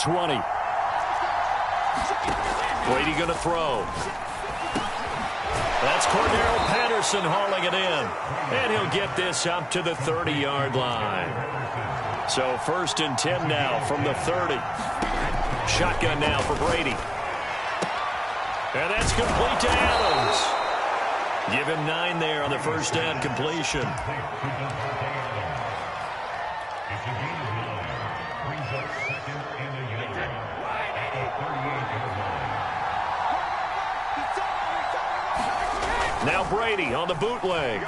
20. Brady going to throw. That's Cordero Patterson hauling it in. And he'll get this up to the 30-yard line. So 1st and 10 now from the 30. Shotgun now for Brady. And that's complete to Adams. Give him 9 there on the first down completion. Now Brady on the bootleg.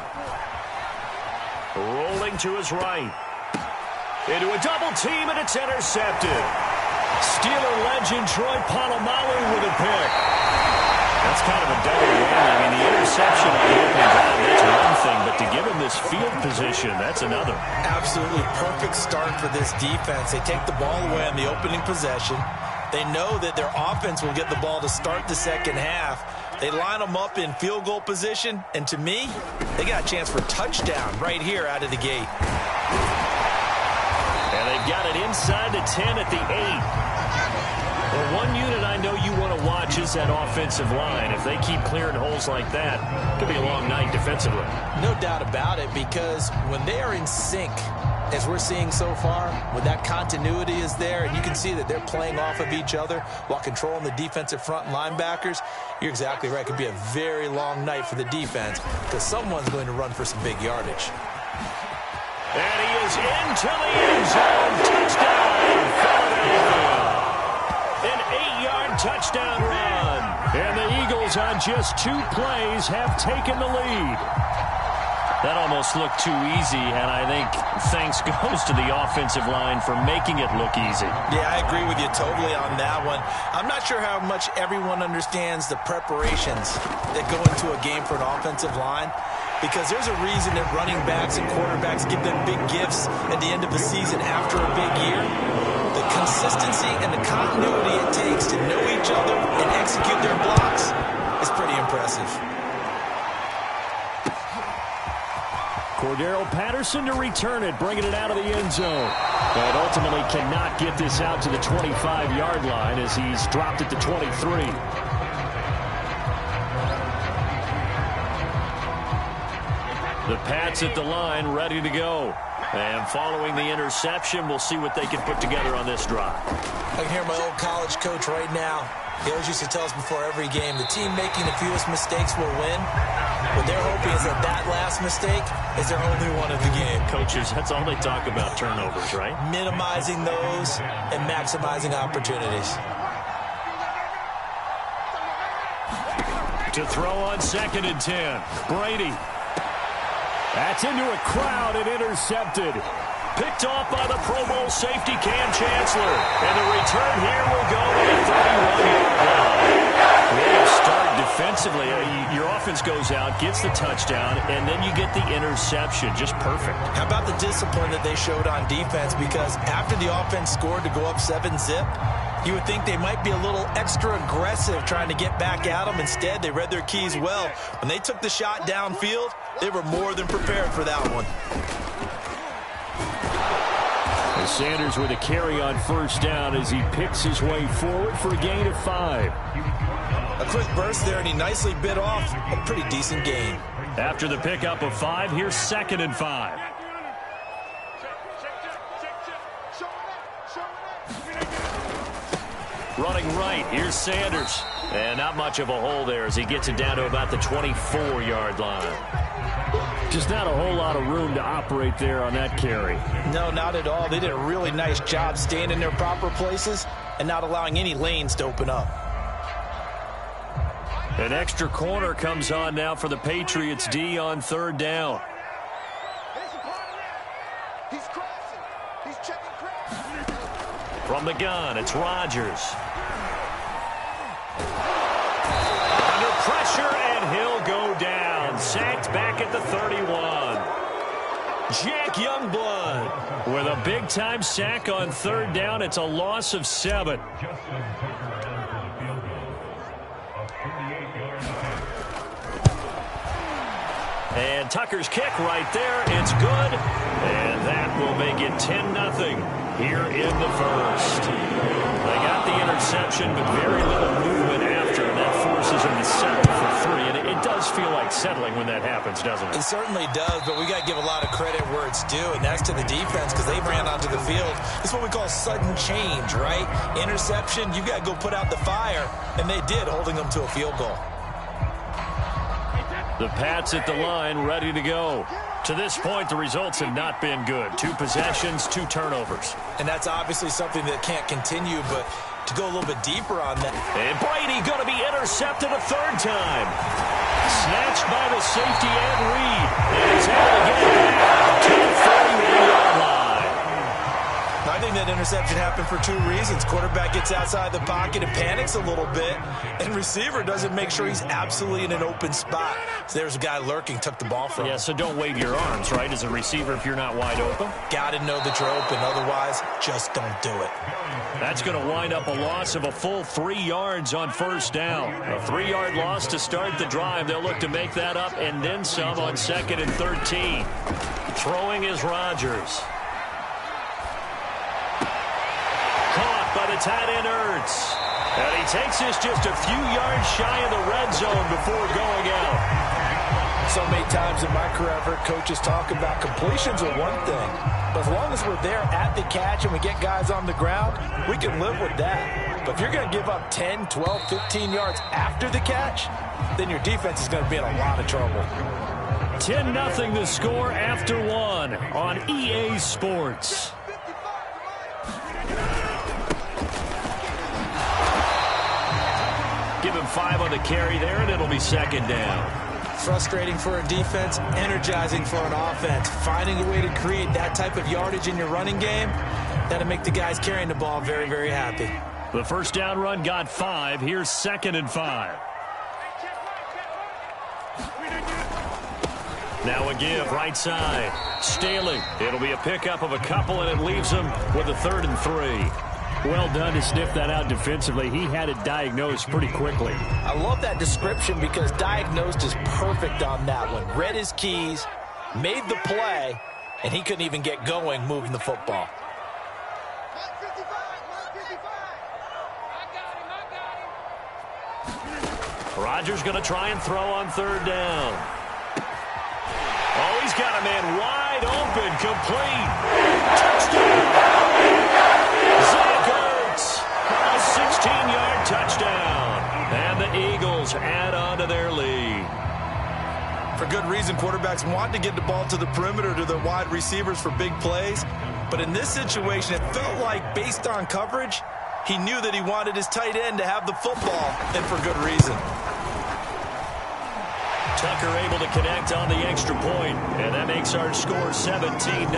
Rolling to his right. Into a double team, and it's intercepted. Steeler legend Troy Polamalu with a pick. That's kind of a double whammy. I mean, the interception on the opening drive, that's one thing, but to give him this field position, that's another. Absolutely perfect start for this defense. They take the ball away on the opening possession. They know that their offense will get the ball to start the second half. They line them up in field goal position, and to me, they got a chance for touchdown right here out of the gate. And they've got it inside the 10 at the 8. Well, one unit I know you want to watch is that offensive line. If they keep clearing holes like that, it could be a long night defensively. No doubt about it, because when they are in sync, as we're seeing so far, when that continuity is there, and you can see that they're playing off of each other while controlling the defensive front linebackers, you're exactly right. It could be a very long night for the defense because someone's going to run for some big yardage. And he is into the end zone. Touchdown, Philadelphia. An 8-yard touchdown run. And the Eagles on just 2 plays have taken the lead. That almost looked too easy, and I think thanks goes to the offensive line for making it look easy. Yeah, I agree with you totally on that one. I'm not sure how much everyone understands the preparations that go into a game for an offensive line, because there's a reason that running backs and quarterbacks give them big gifts at the end of the season after a big year. The consistency and the continuity it takes to know each other and execute their blocks is pretty impressive. Cordero Patterson to return it, bringing it out of the end zone. But ultimately cannot get this out to the 25-yard line as he's dropped it to 23. The Pats at the line, ready to go. And following the interception, we'll see what they can put together on this drive. I can hear my old college coach right now. He always used to tell us before every game, the team making the fewest mistakes will win. What they're hoping is that that last mistake is their only one of the game. Coaches, that's all they talk about, turnovers, right? Minimizing those and maximizing opportunities. To throw on 2nd and 10. Brady. That's into a crowd and intercepted. Picked off by the Pro Bowl safety Cam Chancellor. And the return here will go to the 31-yard line. Way to start defensively. Your offense goes out, gets the touchdown, and then you get the interception. Just perfect. How about the discipline that they showed on defense? Because after the offense scored to go up 7-zip, you would think they might be a little extra aggressive trying to get back at them. Instead, they read their keys well. When they took the shot downfield, they were more than prepared for that one. And Sanders with a carry on first down as he picks his way forward for a gain of 5. A quick burst there, and he nicely bit off a pretty decent gain. After the pickup of 5, here's 2nd and 5. Running right, here's Sanders. And not much of a hole there as he gets it down to about the 24-yard line. Just not a whole lot of room to operate there on that carry. No, not at all. They did a really nice job staying in their proper places and not allowing any lanes to open up. An extra corner comes on now for the Patriots D on 3rd down. From the gun, it's Rodgers. Under pressure, and he'll go down. Sacked back at the 31. Jack Youngblood with a big-time sack on 3rd down. It's a loss of 7. And Tucker's kick right there. It's good. And that will make it 10-0 here in the first. They reception, but very little movement after, and that forces him to settle for 3. And it does feel like settling when that happens, doesn't it? It certainly does, but we got to give a lot of credit where it's due, and that's to the defense because they ran onto the field. It's what we call sudden change, right? Interception, you got to go put out the fire, and they did, holding them to a field goal. The Pats at the line, ready to go. To this point, the results have not been good. 2 possessions, 2 turnovers. And that's obviously something that can't continue, but to go a little bit deeper on that. And Brady going to be intercepted a 3rd time. Snatched by the safety Ed Reed. And he's able to get back to the 41-yard line. I think that interception happened for 2 reasons. Quarterback gets outside the pocket and panics a little bit, and receiver doesn't make sure he's absolutely in an open spot. So there's a guy lurking, took the ball from him. Yeah, so don't wave your arms, right, as a receiver if you're not wide open. Got to know that you're open. Otherwise, just don't do it. That's going to wind up a loss of a full 3 yards on 1st down. A 3-yard loss to start the drive. They'll look to make that up and then some on 2nd and 13. Throwing is Rodgers. Caught by the tight end Ertz. And he takes this just a few yards shy of the red zone before going out. So many times in my career, I've heard coaches talk about completions are one thing. But as long as we're there at the catch and we get guys on the ground, we can live with that. But if you're going to give up 10, 12, 15 yards after the catch, then your defense is going to be in a lot of trouble. 10-0 the score after 1 on EA Sports. Give him 5 on the carry there, and it'll be 2nd down. Frustrating for a defense, energizing for an offense. Finding a way to create that type of yardage in your running game, that'll make the guys carrying the ball very, very happy. The 1st down run got 5. Here's 2nd and 5. Now a give, right side. Staley. It'll be a pickup of a couple, and it leaves him with a 3rd and 3. Well done to sniff that out defensively. He had it diagnosed pretty quickly. I love that description because diagnosed is perfect on that one. Read his keys, made the play, and he couldn't even get going moving the football. Rodgers going to try and throw on 3rd down. Oh, he's got a man wide open, complete. Touchdown. Zach Ertz, a 16-yard touchdown. And the Eagles add on to their lead. For good reason, quarterbacks want to get the ball to the perimeter to their wide receivers for big plays. But in this situation, it felt like, based on coverage, he knew that he wanted his tight end to have the football, and for good reason. Tucker able to connect on the extra point, and that makes our score 17-0.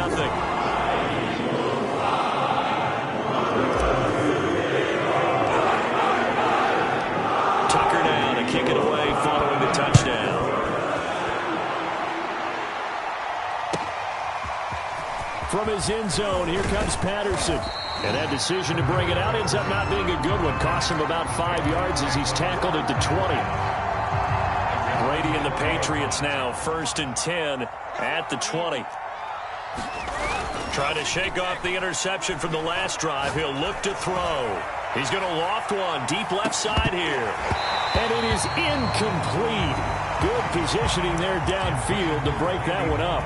Tucker down to kick it away following the touchdown. From his end zone, here comes Patterson. And that decision to bring it out ends up not being a good one. Costs him about 5 yards as he's tackled at the 20. Brady and the Patriots now 1st and 10 at the 20. Trying to shake off the interception from the last drive. He'll look to throw. He's going to loft one deep left side here. And it is incomplete. Good positioning there downfield to break that one up.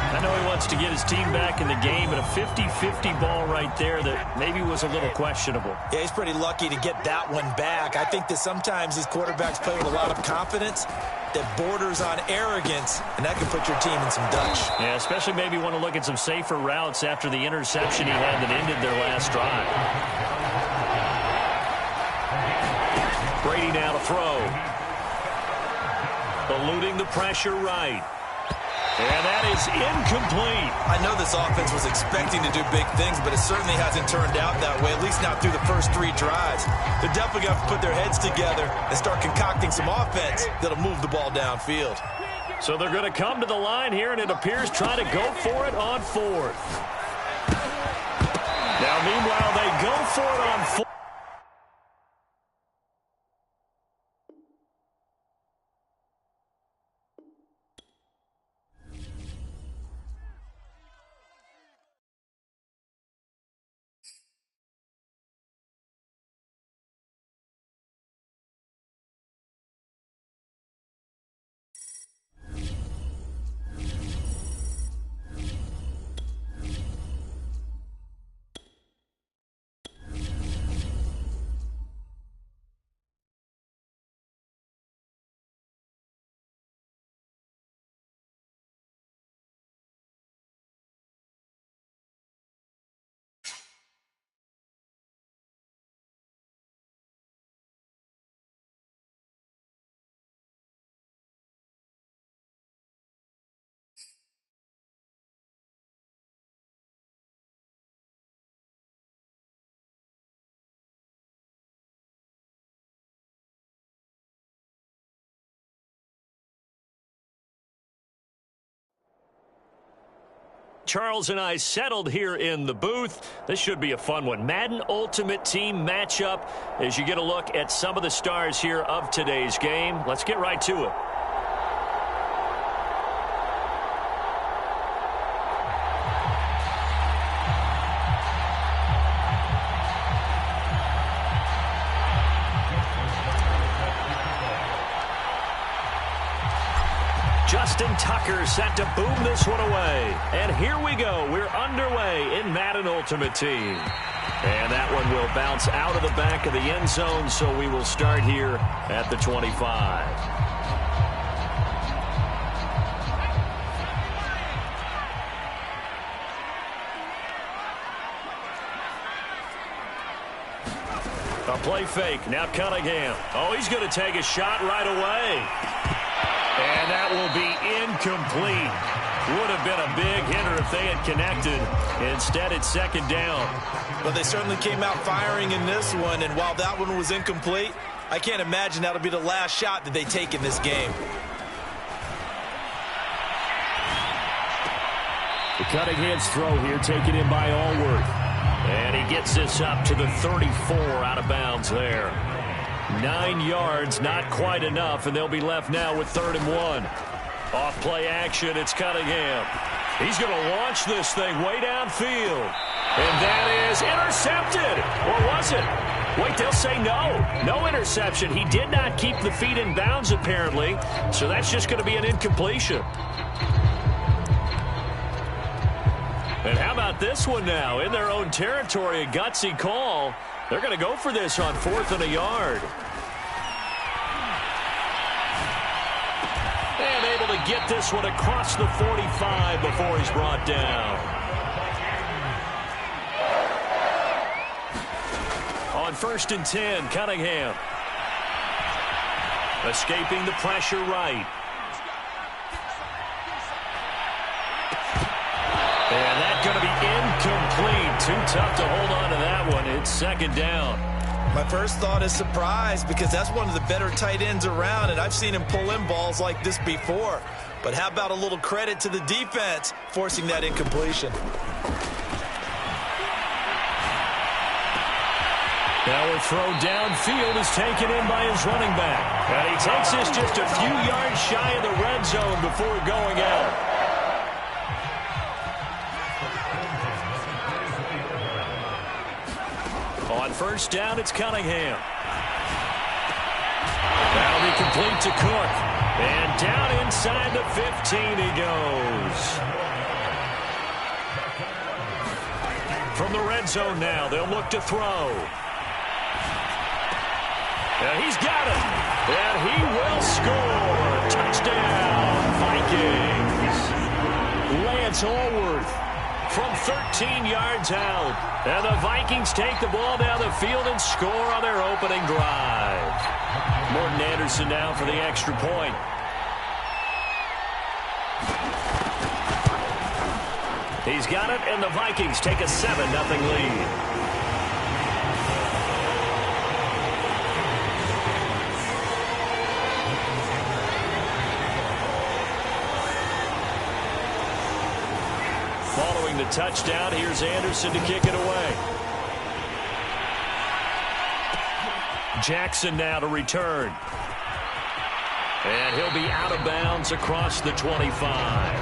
I know he wants to get his team back in the game, but a 50-50 ball right there that maybe was a little questionable. Yeah, he's pretty lucky to get that one back. I think that sometimes these quarterbacks play with a lot of confidence that borders on arrogance, and that can put your team in some Dutch. Yeah, especially maybe want to look at some safer routes after the interception he had that ended their last drive. Brady now to throw. Eluding the pressure right. And that is incomplete. I know this offense was expecting to do big things, but it certainly hasn't turned out that way, at least not through the first 3 drives. They're definitely going to have to put their heads together and start concocting some offense that'll move the ball downfield. So they're going to come to the line here, and it appears trying to go for it on 4th. Now, meanwhile, they go for it on 4th. Charles and I settled here in the booth. This should be a fun one. Madden Ultimate Team matchup as you get a look at some of the stars here of today's game. Let's get right to it. Justin Tucker set to boom this one away. And here we go. We're underway in Madden Ultimate Team. And that one will bounce out of the back of the end zone, so we will start here at the 25. A play fake. Now Cunningham. Oh, he's going to take a shot right away. And that will be incomplete. Would have been a big hitter if they had connected. Instead, it's second down. Well, they certainly came out firing in this one, and while that one was incomplete, I can't imagine that'll be the last shot that they take in this game. The Cunningham's throw here taken in by Allworth. And he gets this up to the 34 out of bounds there. 9 yards, not quite enough, and they'll be left now with 3rd and 1. Off play action, it's Cunningham. He's going to launch this thing way downfield. And that is intercepted. Or was it? Wait, they'll say no. No interception. He did not keep the feet in bounds, apparently. So that's just going to be an incompletion. And how about this one now? In their own territory, a gutsy call. They're going to go for this on 4th and a yard. And able to get this one across the 45 before he's brought down. On 1st and 10, Cunningham. Escaping the pressure right. And that's going to be incomplete. Too tough to hold on to that one. It's 2nd down. My first thought is surprise, because that's one of the better tight ends around, and I've seen him pull in balls like this before. But how about a little credit to the defense forcing that incompletion? Now a throw downfield is taken in by his running back. And he takes this just a few yards shy of the red zone before going out. On 1st down, it's Cunningham. That'll be complete to Cook. And down inside the 15 he goes. From the red zone now, they'll look to throw. And he's got it. And he will score. Touchdown, Vikings. Lance Allworth from 13 yards out. And the Vikings take the ball down the field and score on their opening drive. Morton Anderson now for the extra point. He's got it, and the Vikings take a 7-0 lead. Following the touchdown, here's Anderson to kick it away. Jackson now to return. And he'll be out of bounds across the 25.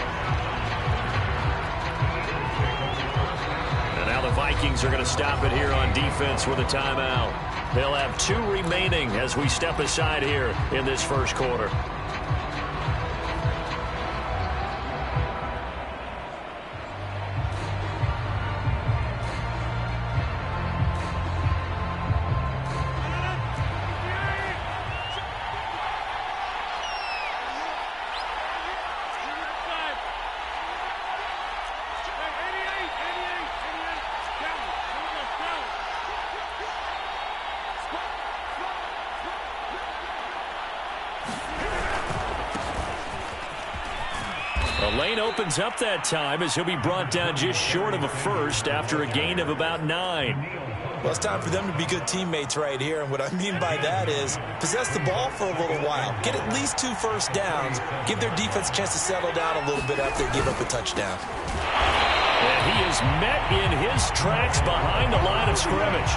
And now the Vikings are going to stop it here on defense with a timeout. They'll have 2 remaining as we step aside here in this first quarter. The lane opens up that time as he'll be brought down just short of a first after a gain of about 9. Well, it's time for them to be good teammates right here, and what I mean by that is possess the ball for a little while, get at least 2 first downs, give their defense a chance to settle down a little bit after they give up a touchdown. And he is met in his tracks behind the line of scrimmage.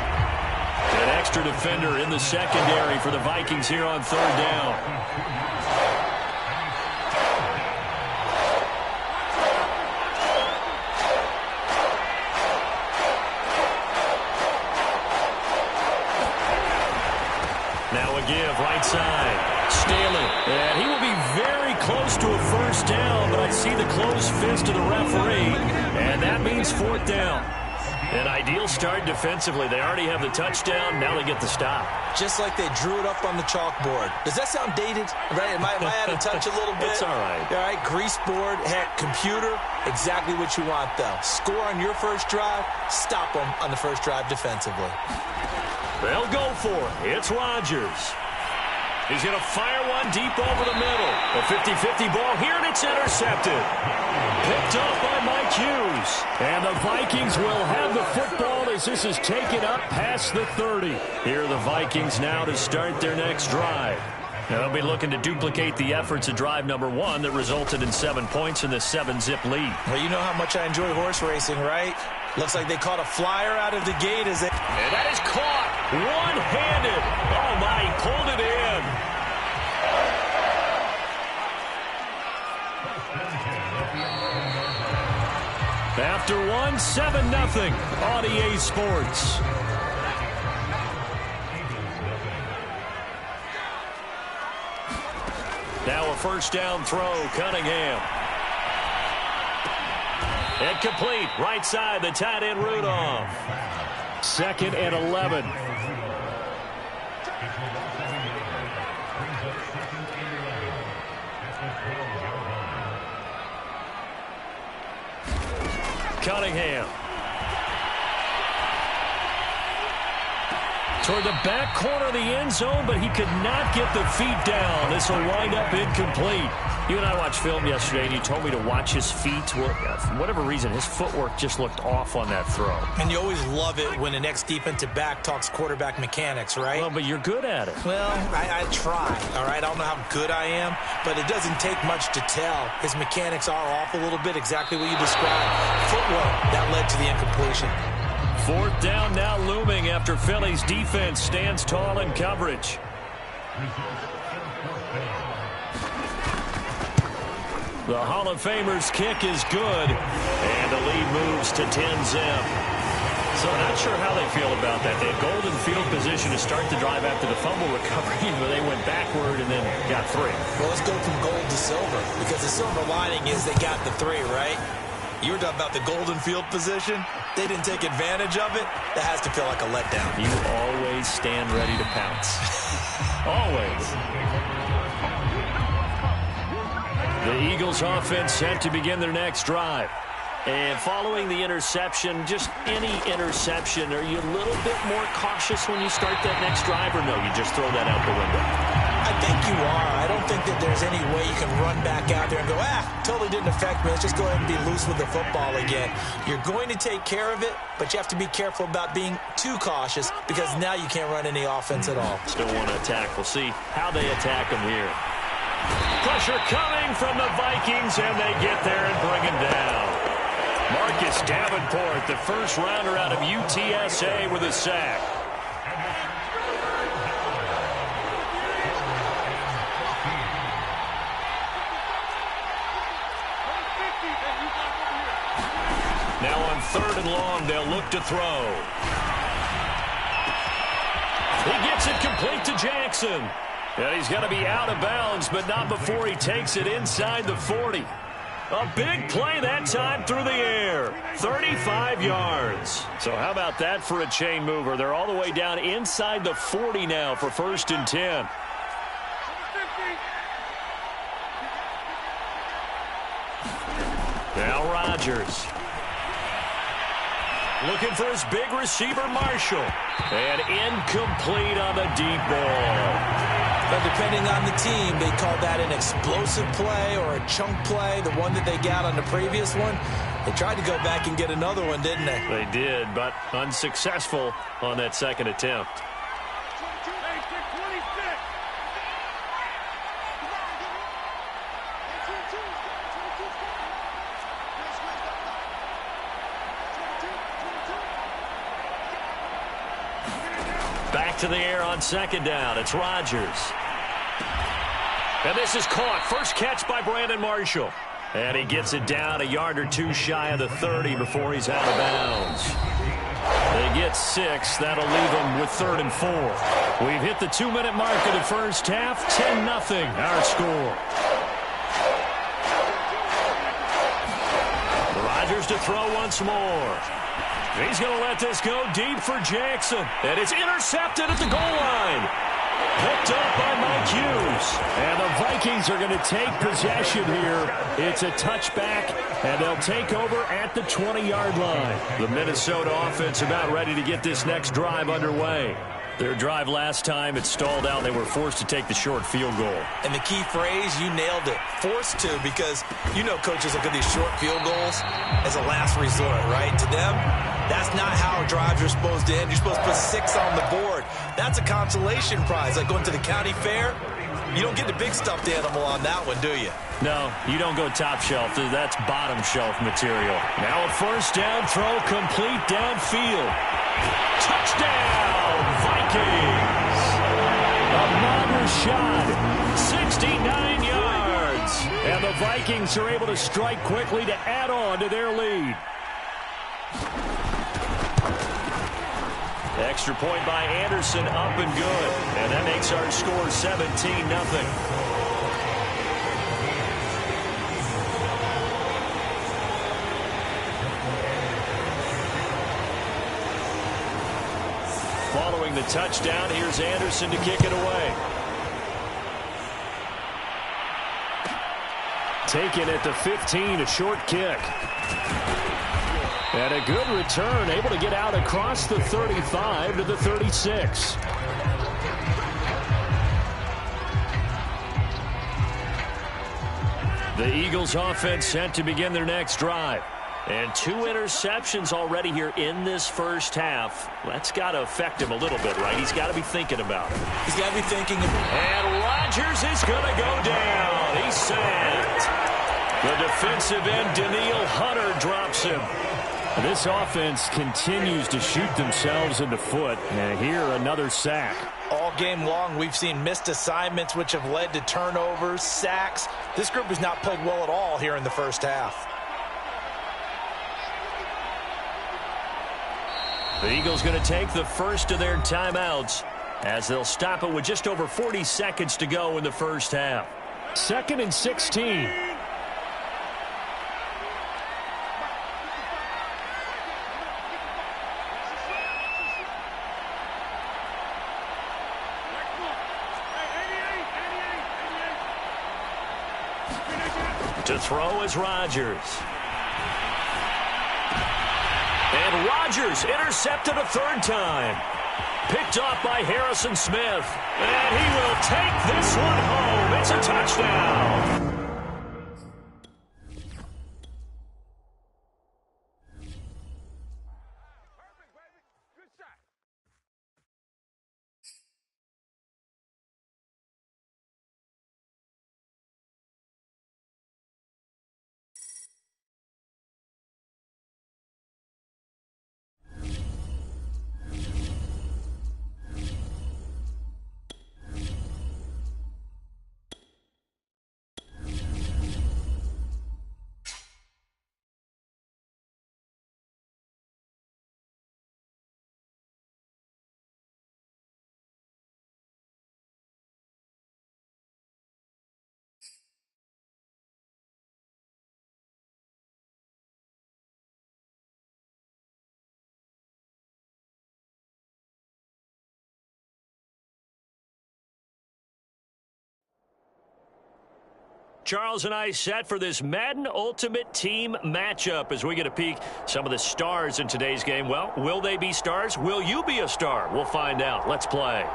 An extra defender in the secondary for the Vikings here on third down. Now a give, right side. Staley. And he will be very close to a first down, but I see the closed fist of the referee, and that means fourth down. An ideal start defensively. They already have the touchdown. Now they get the stop. Just like they drew it up on the chalkboard. Does that sound dated? Right? Am I out of touch a little bit? It's all right. All right, grease board, heck, computer, exactly what you want, though. Score on your first drive, stop them on the first drive defensively. They'll go for it. It's Rodgers. He's going to fire one deep over the middle. A 50-50 ball here, and it's intercepted. Picked up by Mike Hughes. And the Vikings will have the football as this is taken up past the 30. Here are the Vikings now to start their next drive. Now they'll be looking to duplicate the efforts of drive number 1 that resulted in 7 points in the 7-zip lead. Well, you know how much I enjoy horse racing, right? Looks like they caught a flyer out of the gate as they... And that is caught one-handed. Oh, my, he pulled it in. After 1, 7-0 on EA Sports. Now a first down throw, Cunningham. Incomplete, right side, the tight end Rudolph. 2nd and 11. Cunningham. Toward the back corner of the end zone, but he could not get the feet down. This will wind up incomplete. You and I watched film yesterday, and you told me to watch his feet. For whatever reason, his footwork just looked off on that throw. And you always love it when the next defensive back talks quarterback mechanics, right? Well, but you're good at it. Well, I try, all right? I don't know how good I am, but it doesn't take much to tell. His mechanics are off a little bit, exactly what you described. Footwork, that led to the incompletion. Fourth down now looming after Philly's defense stands tall in coverage. The Hall of Famer's kick is good, and the lead moves to 10-zip. So I'm not sure how they feel about that. They had golden field position to start the drive after the fumble recovery, but they went backward and then got 3. Well, let's go from gold to silver, because the silver lining is they got the 3, right? You were talking about the golden field position. They didn't take advantage of it. That has to feel like a letdown. You always stand ready to pounce. Always. The Eagles offense set to begin their next drive. And following the interception, just any interception, are you a little bit more cautious when you start that next drive, or no, you just throw that out the window? I think you are. I don't think that there's any way you can run back out there and go, totally didn't affect me. Let's just go ahead and be loose with the football again. You're going to take care of it, but you have to be careful about being too cautious because now you can't run any offense at all. Still want to attack. We'll see how they attack them here. Pressure coming from the Vikings, and they get there and bring him down. Marcus Davenport, the first rounder out of UTSA with a sack. Now on 3rd and long, they'll look to throw. He gets it complete to Jackson. And he's going to be out of bounds, but not before he takes it inside the 40. A big play that time through the air. 35 yards. So how about that for a chain mover? They're all the way down inside the 40 now for 1st and 10. Now Rodgers. Looking for his big receiver, Marshall. And incomplete on the deep ball. But depending on the team, they call that an explosive play or a chunk play, the one that they got on the previous one. They tried to go back and get another one, didn't they? They did, but unsuccessful on that 2nd attempt. Back to the air on second down. It's Rodgers. And this is caught. First catch by Brandon Marshall. And he gets it down a yard or two shy of the 30 before he's out of bounds. They get 6. That'll leave them with 3rd and 4. We've hit the 2-minute mark of the first half. 10-0 our score. Rodgers to throw once more. He's going to let this go deep for Jackson. And it's intercepted at the goal line. Picked up by Mike Hughes. And the Vikings are going to take possession here. It's a touchback, and they'll take over at the 20-yard line. The Minnesota offense about ready to get this next drive underway. Their drive last time, it stalled out. They were forced to take the short field goal. And the key phrase, you nailed it, forced to, because you know coaches look at these short field goals as a last resort, right? To them, that's not how drives are supposed to end. You're supposed to put 6 on the board. That's a consolation prize. Like going to the county fair, you don't get the big stuffed animal on that one, do you? No, you don't go top shelf. That's bottom shelf material. Now a first down throw complete downfield. Touchdown, Vikings! Ahmad Rashad, 69 yards. And the Vikings are able to strike quickly to add on to their lead. Extra point by Anderson, up and good. And that makes our score 17-0. Following the touchdown, here's Anderson to kick it away. Taken at the 15, a short kick. And a good return, able to get out across the 35 to the 36. The Eagles offense set to begin their next drive. And 2 interceptions already here in this first half. That's got to affect him a little bit, right? He's got to be thinking about it. He's got to be thinking. And Rodgers is going to go down. He's sacked. The defensive end, Daniil Hunter, drops him. This offense continues to shoot themselves in the foot. And here, another sack. All game long, we've seen missed assignments, which have led to turnovers, sacks. This group has not played well at all here in the first half. The Eagles going to take the first of their timeouts as they'll stop it with just over 40 seconds to go in the first half. 2nd and 16. To throw is Rodgers. And Rodgers intercepted a 3rd time. Picked off by Harrison Smith. And he will take this one home. It's a touchdown. Charles and I set for this Madden Ultimate Team matchup as we get a peek some of the stars in today's game. Well, will they be stars? Will you be a star? We'll find out. Let's play.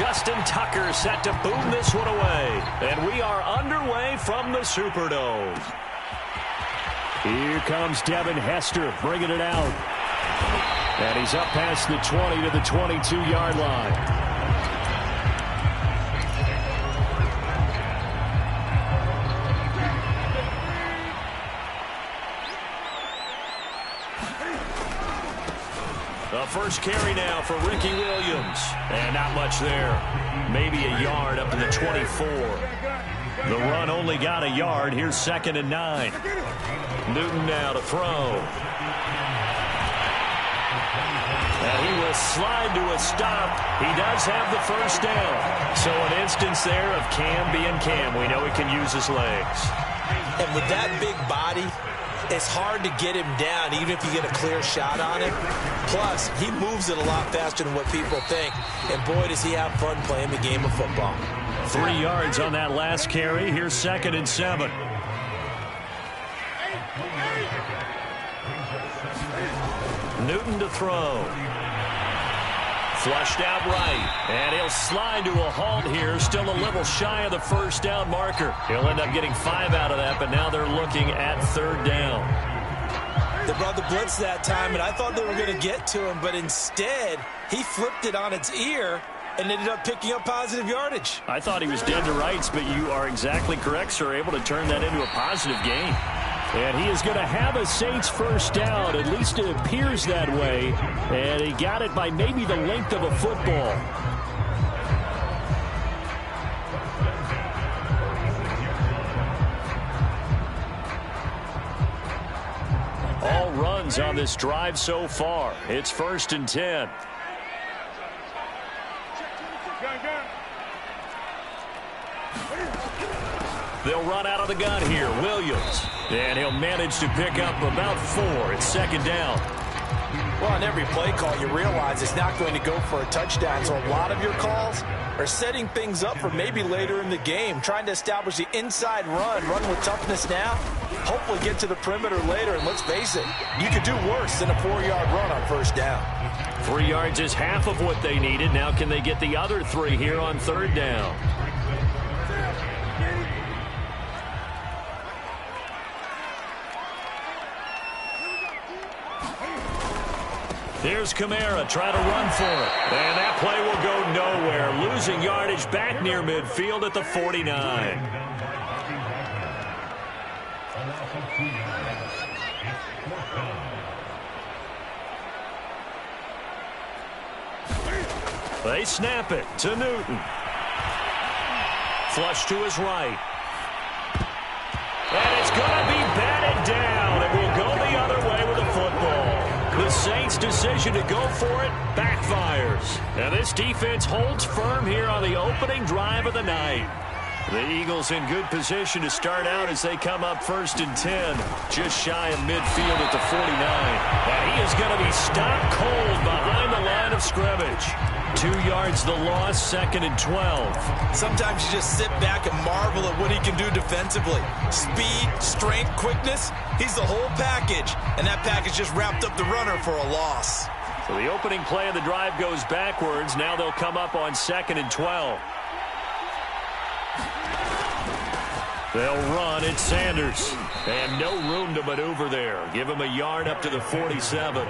Justin Tucker set to boom this one away. And we are underway from the Superdome. Here comes Devin Hester bringing it out. And he's up past the 20 to the 22-yard line. The first carry now for Ricky Williams. And not much there. Maybe a yard up to the 24. The run only got a yard. Here's 2nd and 9. Newton now to throw. And he will slide to a stop. He does have the first down. So an instance there of Cam being Cam. We know he can use his legs. And with that big body, it's hard to get him down, even if you get a clear shot on him. Plus, he moves it a lot faster than what people think. And boy, does he have fun playing the game of football. 3 yards on that last carry. Here's 2nd and 7. Newton to throw. Flushed out right. And he'll slide to a halt here. Still a little shy of the first down marker. He'll end up getting 5 out of that, but now they're looking at 3rd down. They brought the blitz that time, and I thought they were going to get to him, but instead, he flipped it on its ear and ended up picking up positive yardage. I thought he was dead to rights, but you are exactly correct, sir. Able to turn that into a positive gain. And he is going to have a Saints first down. At least it appears that way. And he got it by maybe the length of a football. All runs on this drive so far. It's 1st and 10. They'll run out of the gun here. Williams. And he'll manage to pick up about 4. It's 2nd down. Well, on every play call, you realize it's not going to go for a touchdown. So a lot of your calls are setting things up for maybe later in the game, trying to establish the inside run with toughness now, hopefully get to the perimeter later. And let's face it, you could do worse than a 4-yard run on 1st down. 3 yards is half of what they needed. Now can they get the other 3 here on 3rd down? Here's Kamara trying to run for it. And that play will go nowhere. Losing yardage back near midfield at the 49. They snap it to Newton. Flush to his right. And it's going to be batted down. It will go the other way with the football. The Saints' decision to go for it backfires. And this defense holds firm here on the opening drive of the night. The Eagles in good position to start out as they come up 1st and 10. Just shy of midfield at the 49. And he is going to be stopped cold behind the line of scrimmage. 2 yards the loss, 2nd and 12. Sometimes you just sit back and marvel at what he can do defensively. Speed, strength, quickness, he's the whole package. And that package just wrapped up the runner for a loss. So the opening play of the drive goes backwards. Now they'll come up on 2nd and 12. They'll run. It's Sanders. And no room to maneuver there. Give him a yard up to the 47.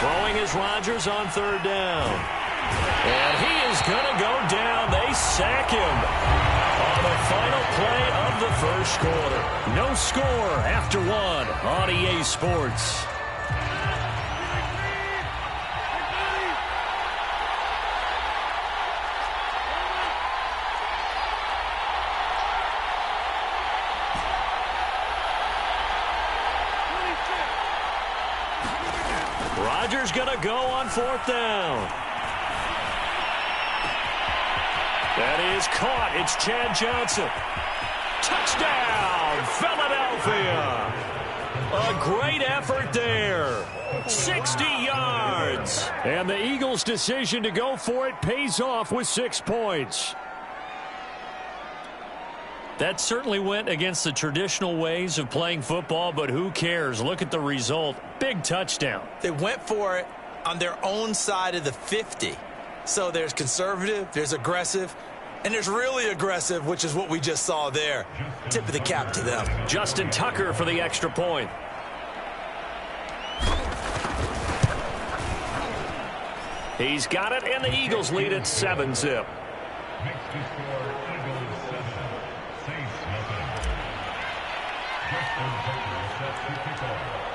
Throwing is Rodgers on 3rd down. And he is going to go down. They sack him on the final play of the first quarter. No score after 1 on EA Sports. Rodgers going to go on 4th down. That is caught. It's Chad Johnson. Touchdown, Philadelphia. A great effort there. 60 yards. And the Eagles' decision to go for it pays off with 6 points. That certainly went against the traditional ways of playing football, but who cares? Look at the result. Big touchdown. They went for it on their own side of the 50. So there's conservative, there's aggressive, and there's really aggressive, which is what we just saw there. Tip of the cap to them. Justin Tucker for the extra point. He's got it, and the Eagles lead at 7-zip.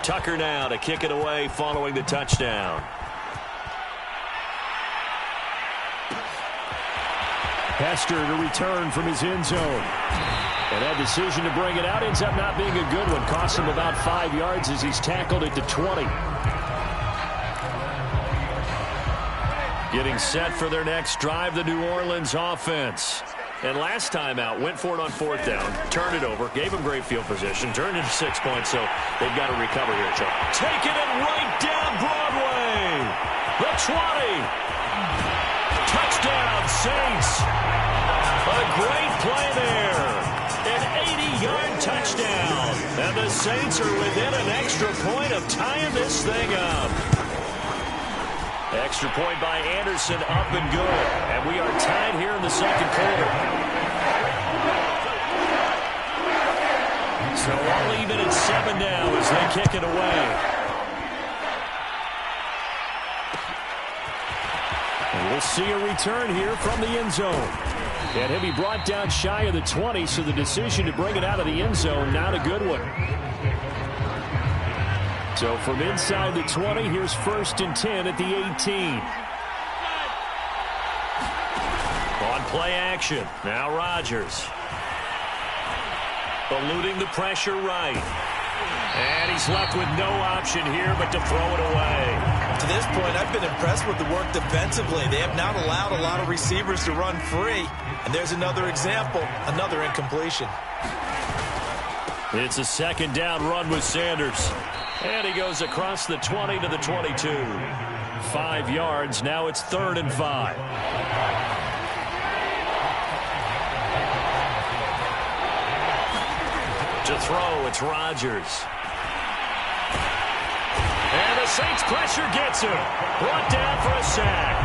Tucker now to kick it away following the touchdown. Hester to return from his end zone. And that decision to bring it out ends up not being a good one. Cost him about 5 yards as he's tackled at the 20. Getting set for their next drive, the New Orleans offense. And last time out, went for it on 4th down, turned it over, gave them great field position, turned into 6 points, so they've got to recover here, Chuck. Taking it right down Broadway. The 20. Touchdown, Saints. A great play there. An 80-yard touchdown. And the Saints are within an extra point of tying this thing up. Extra point by Anderson, up and good. And we are tied here in the second quarter. So all even at 7 now as they kick it away. And we'll see a return here from the end zone. And he'll be brought down shy of the 20, so the decision to bring it out of the end zone, not a good one. So from inside the 20, here's 1st and 10 at the 18. On play action. Now Rodgers. Eluding the pressure right. And he's left with no option here but to throw it away. To this point, I've been impressed with the work defensively. They have not allowed a lot of receivers to run free. And there's another example, another incompletion. It's a 2nd down run with Sanders. And he goes across the 20 to the 22. 5 yards. Now it's 3rd and 5. To throw, it's Rodgers. And the Saints pressure gets him. Brought down for a sack.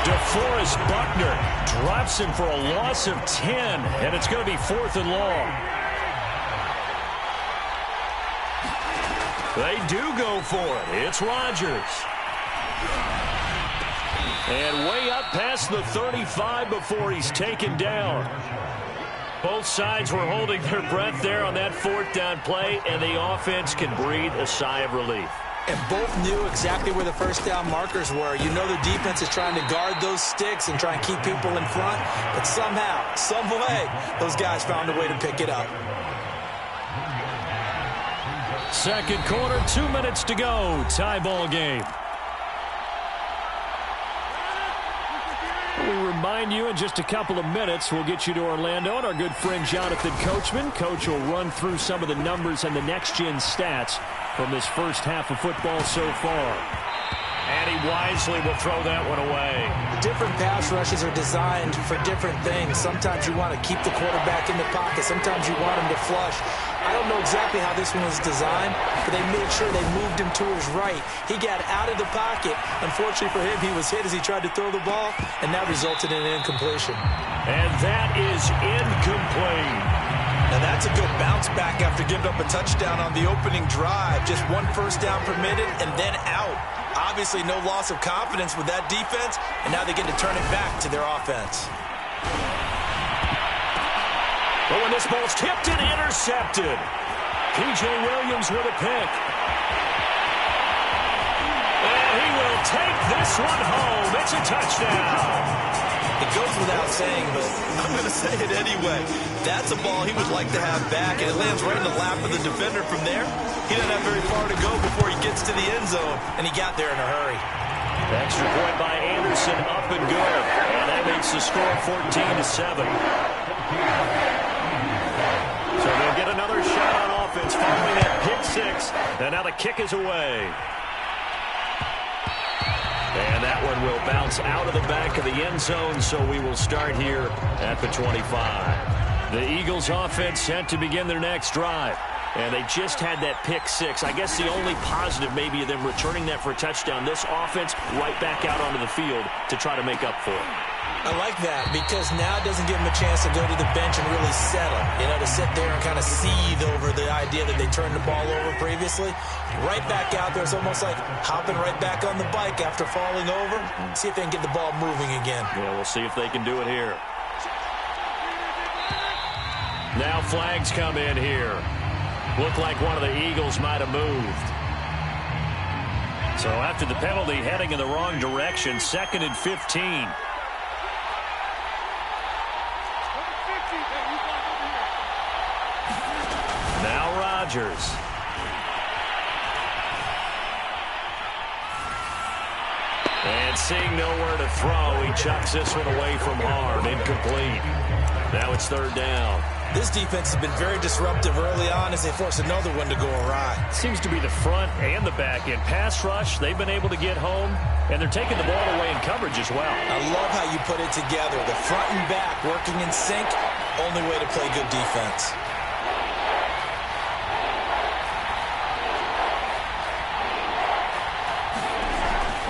DeForest Buckner drops him for a loss of 10. And it's going to be 4th and long. They do go for it. It's Rodgers. And way up past the 35 before he's taken down. Both sides were holding their breath there on that 4th down play, and the offense can breathe a sigh of relief. And both knew exactly where the 1st down markers were. You know the defense is trying to guard those sticks and try and keep people in front, but somehow, some way, those guys found a way to pick it up. Second quarter, 2 minutes to go. Tie ball game. We remind you in just a couple of minutes, we'll get you to Orlando and our good friend Jonathan Coachman. Coach will run through some of the numbers and the next-gen stats from this first half of football so far. And he wisely will throw that one away. Different pass rushes are designed for different things. Sometimes you want to keep the quarterback in the pocket. Sometimes you want him to flush. I don't know exactly how this one was designed, but they made sure they moved him to his right. He got out of the pocket. Unfortunately for him, he was hit as he tried to throw the ball, and that resulted in an incompletion. And that is incomplete. Now that's a good bounce back after giving up a touchdown on the opening drive. Just 1 first down permitted and then out. Obviously no loss of confidence with that defense, and now they get to turn it back to their offense. But when this ball's tipped and intercepted, P.J. Williams with a pick. And he will take this one home. It's a touchdown. It goes without saying, but I'm going to say it anyway. That's a ball he would like to have back, and it lands right in the lap of the defender from there. He doesn't have very far to go before he gets to the end zone, and he got there in a hurry. Extra point by Anderson, up and good. And that makes the score 14-7. So they'll get another shot on offense following that pick 6. And now the kick is away. And that one will bounce out of the back of the end zone, so we will start here at the 25. The Eagles offense set to begin their next drive. And they just had that pick six. I guess the only positive maybe of them returning that for a touchdown. This offense right back out onto the field to try to make up for it. I like that because now it doesn't give them a chance to go to the bench and really settle. To sit there and kind of seethe over the idea that they turned the ball over previously. Right back out there. It's almost like hopping right back on the bike after falling over. See if they can get the ball moving again. Yeah, we'll see if they can do it here. Now flags come in here. Looked like one of the Eagles might have moved. So after the penalty, heading in the wrong direction, 2nd and 15. Now Rodgers. And seeing nowhere to throw, he chucks this one away from harm. Incomplete. Now it's 3rd down. This defense has been very disruptive early on as they force another one to go awry. Seems to be the front and the back end. Pass rush, they've been able to get home, and they're taking the ball away in coverage as well. I love how you put it together. The front and back working in sync, only way to play good defense.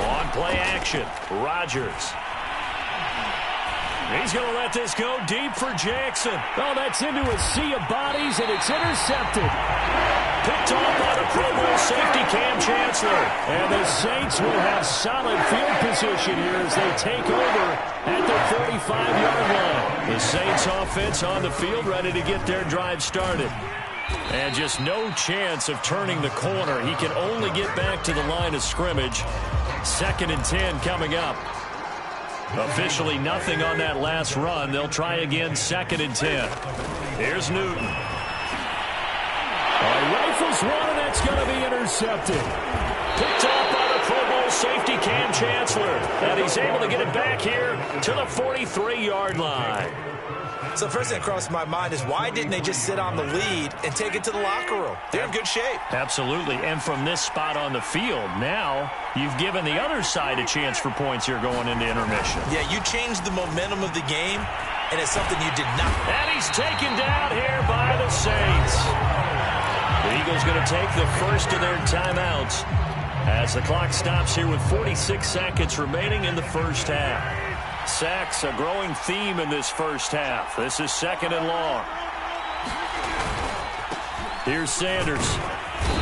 On play action, Rodgers. He's going to let this go deep for Jackson. Oh, that's into a sea of bodies, and it's intercepted. Picked off by the Pro Bowl safety Cam Chancellor. And the Saints will have solid field position here as they take over at the 45-yard line. The Saints offense on the field ready to get their drive started. And just no chance of turning the corner. He can only get back to the line of scrimmage. 2nd and 10 coming up. Officially nothing on that last run. They'll try again, 2nd and 10. Here's Newton. Rifles one, and that's going to be intercepted. Picked off by the Pro Bowl safety Cam Chancellor. And he's able to get it back here to the 43-yard line. So first thing that crossed my mind is why didn't they just sit on the lead and take it to the locker room? They're in good shape. Absolutely. And from this spot on the field, now you've given the other side a chance for points here going into intermission. Yeah, you changed the momentum of the game, and it's something you did not. And he's taken down here by the Saints. The Eagles going to take the first of their timeouts as the clock stops here with 46 seconds remaining in the first half. Sacks, a growing theme in this first half. This is 2nd and long. Here's Sanders.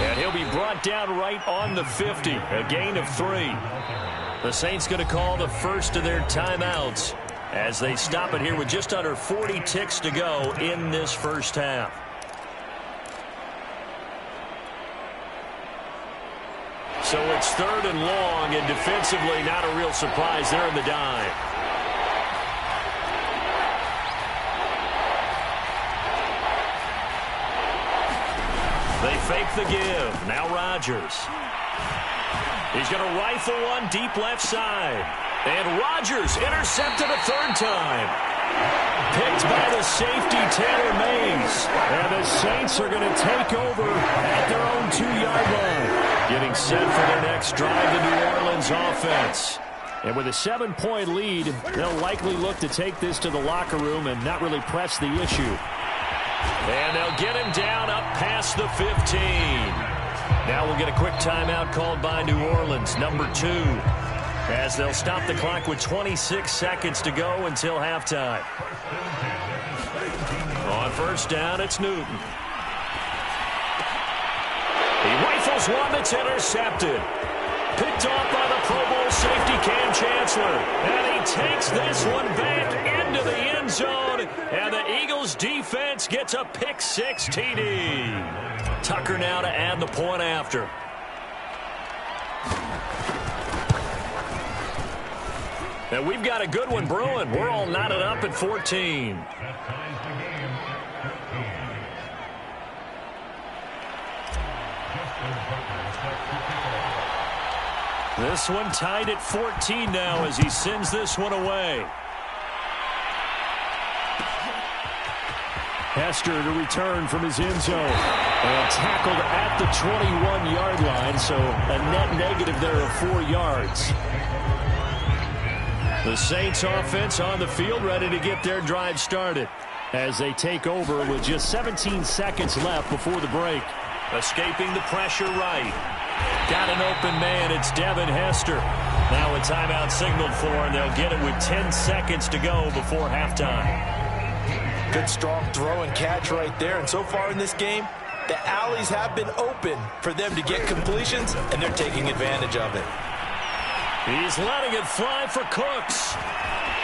And he'll be brought down right on the 50. A gain of 3. The Saints going to call the first of their timeouts as they stop it here with just under 40 ticks to go in this first half. So it's 3rd and long, and defensively not a real surprise there in the dime. They fake the give. Now Rodgers. He's going to rifle one deep left side. And Rodgers intercepted a 3rd time. Picked by the safety, Taylor Mays. And the Saints are going to take over at their own 2-yard line. Getting set for their next drive, the New Orleans offense. And with a 7-point lead, they'll likely look to take this to the locker room and not really press the issue. And they'll get him down up past the 15. Now we'll get a quick timeout called by New Orleans, number 2, as they'll stop the clock with 26 seconds to go until halftime. On first down, it's Newton. He rifles one that's intercepted. Picked off by the Pro Bowl safety Cam Chancellor. And he takes this one back into the end zone. And the Eagles defense gets a pick 6 TD. Tucker now to add the point after. And we've got a good one brewing. We're all knotted up at 14. This one tied at 14 now as he sends this one away. Hester to return from his end zone. And tackled at the 21-yard line, so a net negative there of 4 yards. The Saints offense on the field ready to get their drive started. as they take over with just 17 seconds left before the break. Escaping the pressure right. Got an open man. It's Devin Hester. Now a timeout signaled for, and they'll get it with 10 seconds to go before halftime. Good strong throw and catch right there. And so far in this game, the alleys have been open for them to get completions, and they're taking advantage of it. He's letting it fly for Cooks.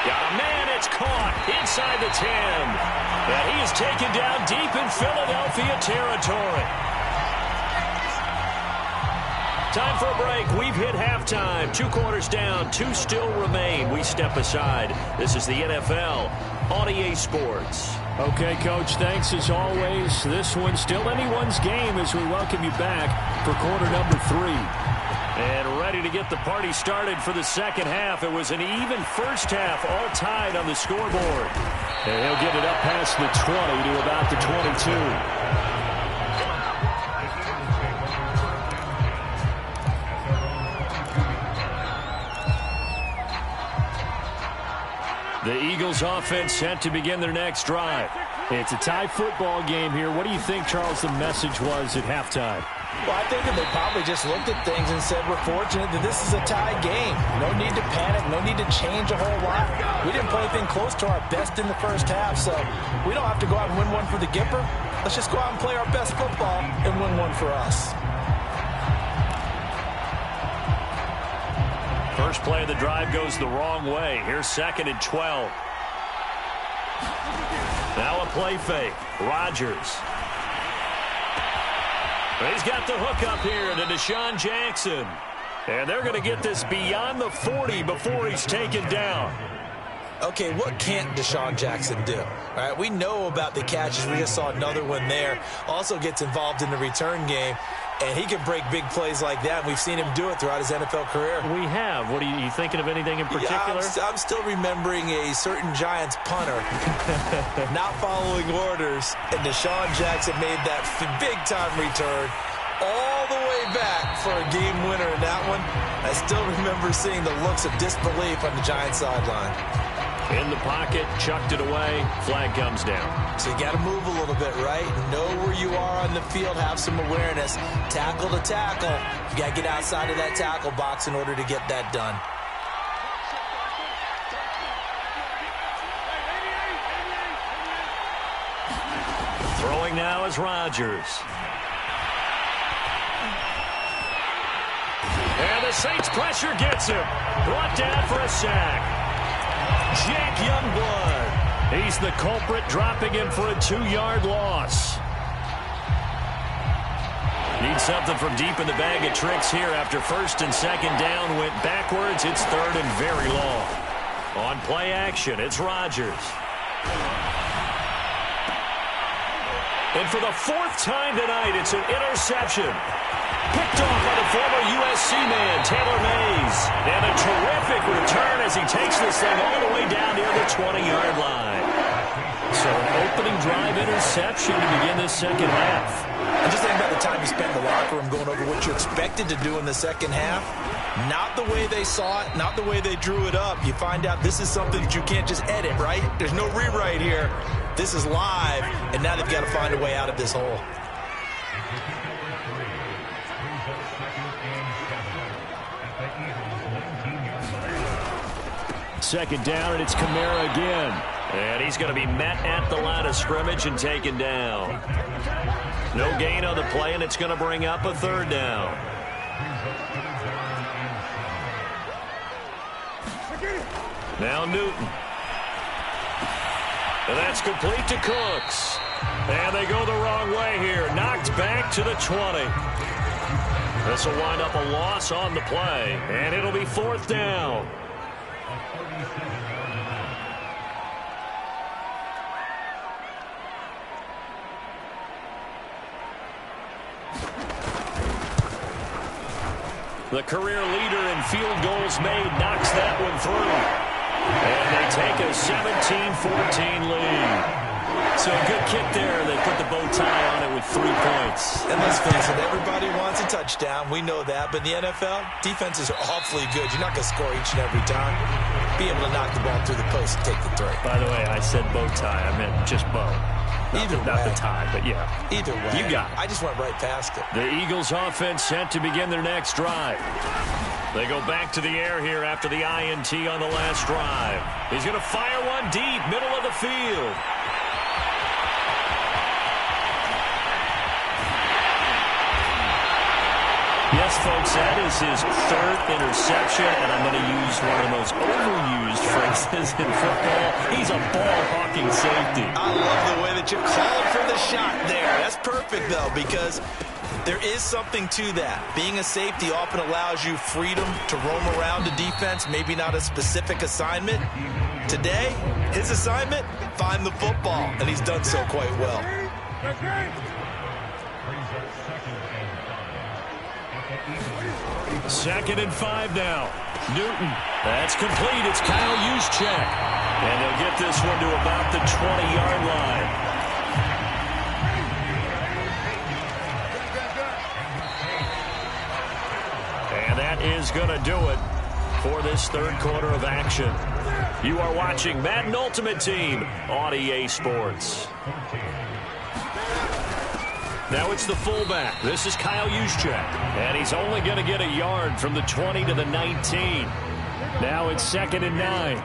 Got a man, it's caught inside the 10. And he is taken down deep in Philadelphia territory. Time for a break. We've hit halftime. 2 quarters down, 2 still remain. We step aside. This is the NFL on EA Sports. Okay, Coach, thanks as always. This one's still anyone's game as we welcome you back for quarter number 3. And ready to get the party started for the second half. It was an even first half, all tied on the scoreboard. And he'll get it up past the 20 to about the 22. The Eagles offense set to begin their next drive. It's a tie football game here. What do you think, Charles, the message was at halftime? Well, I think that they probably just looked at things and said, we're fortunate that this is a tie game. No need to panic. No need to change a whole lot. We didn't play anything close to our best in the first half, so we don't have to go out and win one for the Gipper. Let's just go out and play our best football and win one for us. First play of the drive goes the wrong way. Here's 2nd and 12. Now a play fake. Rodgers. He's got the hook up here to Deshaun Jackson. And they're going to get this beyond the 40 before he's taken down. Okay, what can't Deshaun Jackson do? All right, we know about the catches. We just saw another one there. Also gets involved in the return game. And he can break big plays like that. We've seen him do it throughout his NFL career. We have. What are you thinking of anything in particular? Yeah, I'm still remembering a certain Giants punter not following orders. And Deshaun Jackson made that big-time return all the way back for a game winner in that one. I still remember seeing the looks of disbelief on the Giants sideline. In the pocket, chucked it away, flag comes down. So you got to move a little bit, right? Know where you are on the field, have some awareness. Tackle to tackle. You got to get outside of that tackle box in order to get that done. Throwing now is Rodgers. And the Saints pressure gets him. Brought down for a sack. Jake Youngblood. He's the culprit, dropping him for a 2-yard loss. Need something from deep in the bag of tricks here after 1st and 2nd down went backwards. It's 3rd and very long. On play action, it's Rodgers. And for the 4th time tonight, it's an interception. Picked off by the former USC man, Taylor Mays. And a terrific return as he takes this thing all the way down near the 20-yard line. So an opening drive interception to begin this second half. And just think about the time you spent in the locker room going over what you expected to do in the second half. Not the way they saw it, not the way they drew it up. You find out this is something that you can't just edit, right? There's no rewrite here. This is live, and now they've got to find a way out of this hole. Second down, and it's Kamara again. And he's going to be met at the line of scrimmage and taken down. No gain on the play, and it's going to bring up a 3rd down. Now Newton. And that's complete to Cooks. And they go the wrong way here. Knocked back to the 20. This will wind up a loss on the play, and it'll be 4th down. The career leader in field goals made knocks that one through. And they take a 17-14 lead. So a good kick there. They put the bow tie on it with 3 points. And let's face it, everybody wants a touchdown. We know that. But in the NFL, defenses are awfully good. You're not going to score each and every time. be able to knock the ball through the post and take the three. By the way, I said bow tie. I meant just bow. Not the tie, but yeah. Either way. You got it. I just went right past it. The Eagles offense set to begin their next drive. They go back to the air here after the INT on the last drive. He's going to fire one deep, middle of the field. Yes, folks, that is his third interception, and I'm going to use one of the most overused phrases in football. He's a ball-hawking safety. I love the way that you called for the shot there. That's perfect, though, because there is something to that. Being a safety often allows you freedom to roam around the defense, maybe not a specific assignment. Today, his assignment, find the football, and he's done so quite well. Second and 5 now. Newton. That's complete. It's Kyle Juszczyk. And they'll get this one to about the 20-yard line. And that is going to do it for this third quarter of action. You are watching Madden Ultimate Team on EA Sports. Now it's the fullback. This is Kyle Juszczyk. And he's only going to get a yard from the 20 to the 19. Now it's 2nd and 9.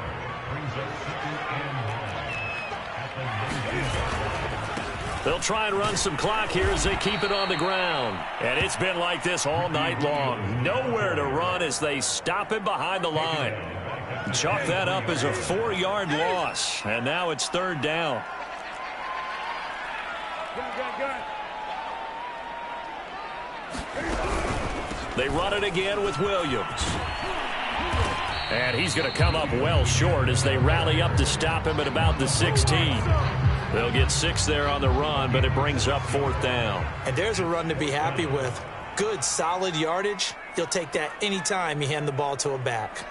They'll try and run some clock here as they keep it on the ground. And it's been like this all night long. Nowhere to run as they stop him behind the line. Chalk that up as a 4-yard loss. And now it's 3rd down. They run it again with Williams. And he's going to come up well short as they rally up to stop him at about the 16. They'll get 6 there on the run, but it brings up 4th down. And there's a run to be happy with. Good, solid yardage. You'll take that anytime you hand the ball to a back.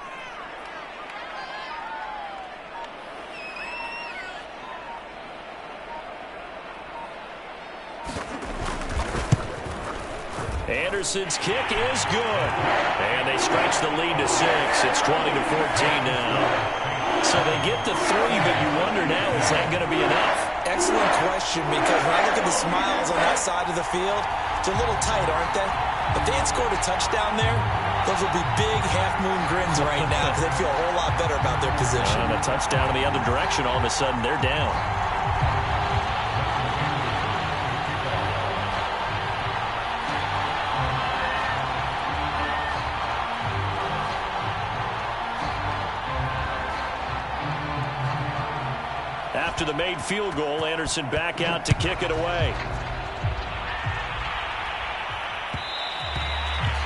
Anderson's kick is good. And they stretch the lead to 6. It's 20 to 14 now. So they get to 3, but you wonder now, is that going to be enough? Excellent question, because when I look at the smiles on that side of the field, they're a little tight, aren't they? If they had scored a touchdown there, those would be big half-moon grins right now because they'd feel a whole lot better about their position. And a touchdown in the other direction, all of a sudden they're down. After the made field goal, Anderson back out to kick it away.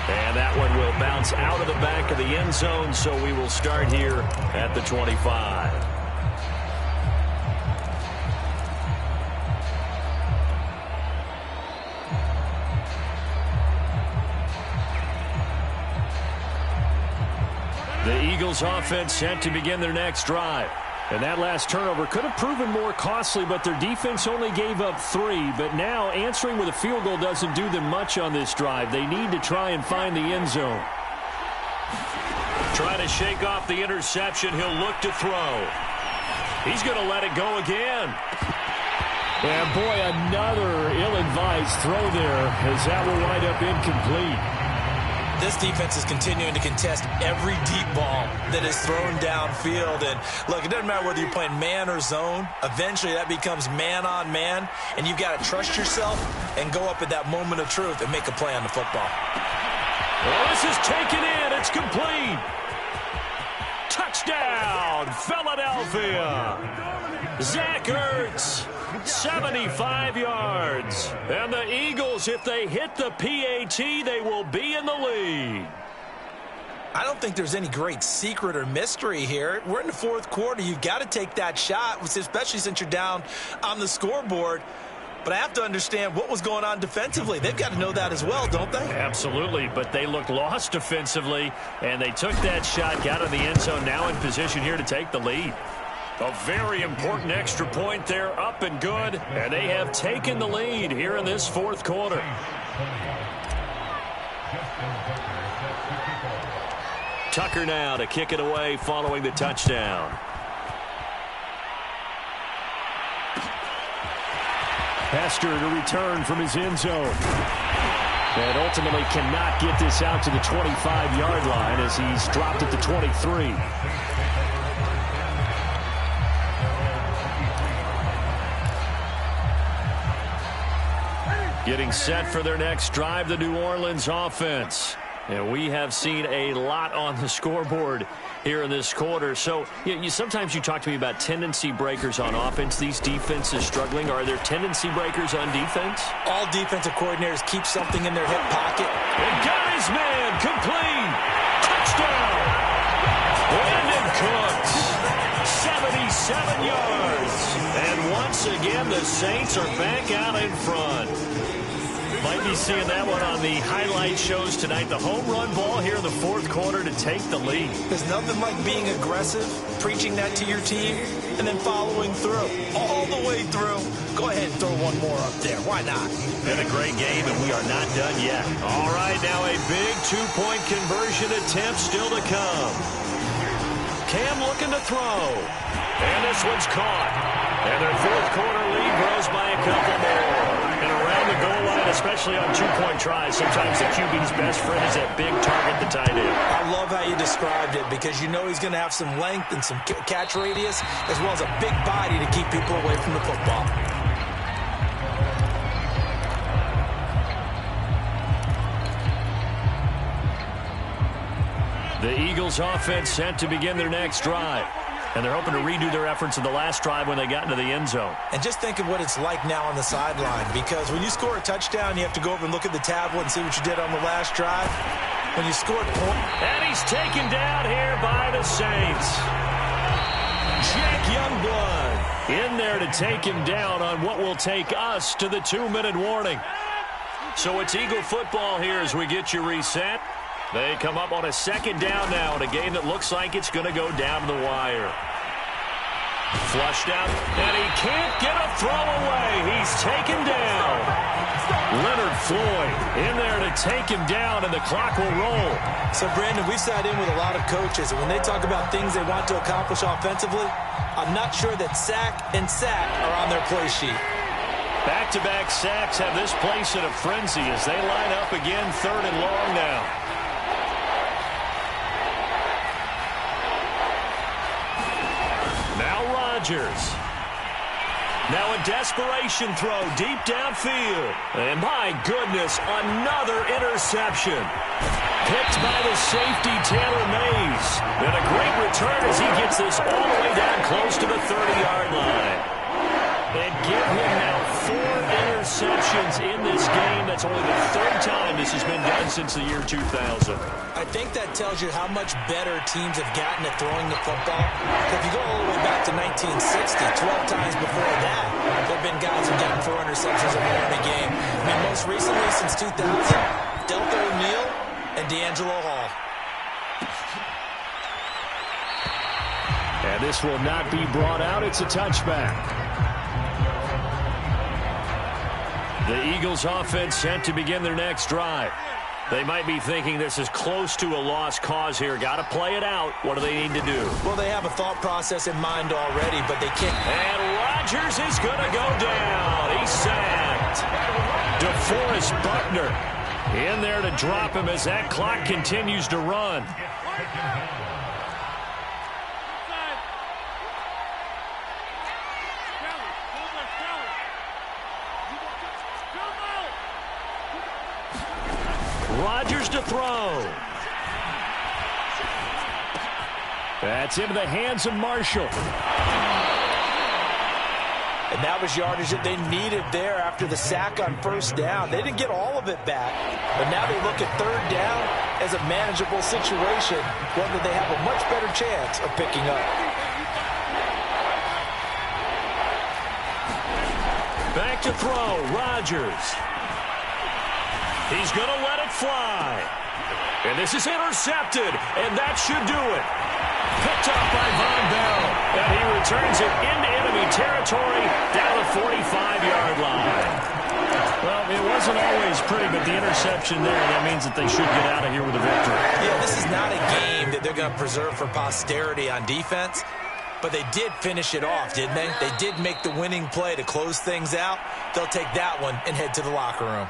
And that one will bounce out of the back of the end zone, so we will start here at the 25. The Eagles offense set to begin their next drive. And that last turnover could have proven more costly, but their defense only gave up 3. But now answering with a field goal doesn't do them much on this drive. They need to try and find the end zone. Trying to shake off the interception. He'll look to throw. He's going to let it go again. And boy, another ill-advised throw there as that will wind up incomplete. This defense is continuing to contest every deep ball that is thrown downfield. And look, it doesn't matter whether you're playing man or zone. Eventually that becomes man on man. And you've got to trust yourself and go up at that moment of truth and make a play on the football. Well, this is taken in. It's complete. Touchdown, Philadelphia. Zach Ertz. 75 yards. And the Eagles, if they hit the PAT, they will be in the lead. I don't think there's any great secret or mystery here. We're in the 4th quarter. You've got to take that shot, especially since you're down on the scoreboard. But I have to understand what was going on defensively. They've got to know that as well, don't they? Absolutely, but they looked lost defensively, and they took that shot, got in the end zone, now in position here to take the lead. A very important extra point there, up and good, and they have taken the lead here in this 4th quarter. Tucker now to kick it away following the touchdown. Hester to return from his end zone. And ultimately cannot get this out to the 25-yard line as he's dropped at the 23. Getting set for their next drive, the New Orleans offense. And we have seen a lot on the scoreboard here in this quarter. So sometimes you talk to me about tendency breakers on offense. These defenses struggling. Are there tendency breakers on defense? All defensive coordinators keep something in their hip pocket. And got his man complete. Touchdown. Brandon Cooks. 77 yards. And once again, the Saints are back out in front. Might be seeing that one on the highlight shows tonight. The home run ball here in the fourth quarter to take the lead. There's nothing like being aggressive, preaching that to your team, and then following through. All the way through. Go ahead and throw one more up there. Why not? Been a great game, and we are not done yet. All right, now a big two-point conversion attempt still to come. Cam looking to throw. And this one's caught. And their fourth quarter lead grows by a couple more. And around the goal line, especially on two-point tries, sometimes the QB's best friend is that big target, the tight end. I love how you described it because you know he's going to have some length and some catch radius as well as a big body to keep people away from the football. The Eagles offense set to begin their next drive. And they're hoping to redo their efforts in the last drive when they got into the end zone. And just think of what it's like now on the sideline, because when you score a touchdown, you have to go over and look at the tablet and see what you did on the last drive. When you scored point. And he's taken down here by the Saints. Jack Youngblood in there to take him down on what will take us to the 2-minute warning. So it's Eagle football here as we get you reset. They come up on a second down now in a game that looks like it's going to go down to the wire. Flushed out, and he can't get a throw away. He's taken down. Leonard Floyd in there to take him down, and the clock will roll. So, Brandon, we sat in with a lot of coaches, and when they talk about things they want to accomplish offensively, I'm not sure that sack and sack are on their play sheet. Back-to-back sacks have this place in a frenzy as they line up again, third and long now. Now a desperation throw deep downfield. And my goodness, another interception. Picked by the safety, Taylor Mays. And a great return as he gets this all the way down close to the 30-yard line. And give him now 4 interceptions in this game. That's only the third time this has been done since the year 2000. I think that tells you how much better teams have gotten at throwing the football. If you go all the way back to 1960, 12 times before that, there have been guys who've gotten 4 interceptions or more in a game. I mean, most recently, since 2000, Delta O'Neal and D'Angelo Hall. And this will not be brought out. It's a touchback. The Eagles offense set to begin their next drive. They might be thinking this is close to a lost cause here. Got to play it out. What do they need to do? Well, they have a thought process in mind already, but they can't. And Rodgers is going to go down. He's sacked. DeForest Buckner in there to drop him as that clock continues to run. Rodgers to throw. That's into the hands of Marshall. And that was yardage that they needed there after the sack on first down. They didn't get all of it back, but now they look at third down as a manageable situation, one that they have a much better chance of picking up. Back to throw, Rodgers. He's going to let it fly. And this is intercepted, and that should do it. Picked up by Von Bell, and he returns it into enemy territory down the 45-yard line. Well, it wasn't always pretty, but the interception there, that means that they should get out of here with a victory. Yeah, this is not a game that they're going to preserve for posterity on defense, but they did finish it off, didn't they? They did make the winning play to close things out. They'll take that one and head to the locker room.